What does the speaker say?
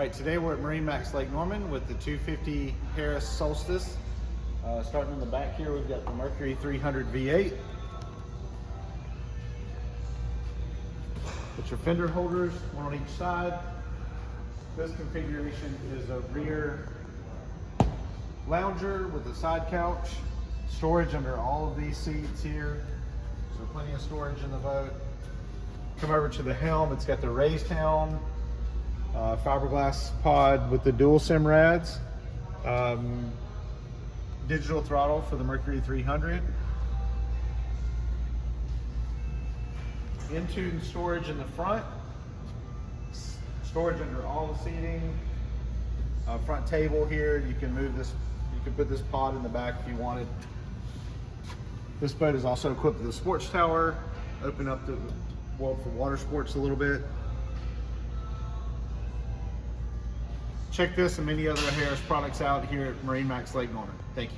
All right, today we're at MarineMax Lake Norman with the 250 Harris Solstice. Starting in the back here, we've got the Mercury 300 V8. Put your fender holders, one on each side. This configuration is a rear lounger with a side couch. Storage under all of these seats here. So plenty of storage in the boat. Come over to the helm, it's got the raised helm. Fiberglass pod with the dual sim rads, digital throttle for the Mercury 300, Pontoon storage in the front, storage under all the seating, front table here. You can move this, you can put this pod in the back if you wanted. This boat is also equipped with a sports tower. Open up the world for water sports a little bit. Check this and many other Harris products out here at MarineMax Lake Norman. Thank you.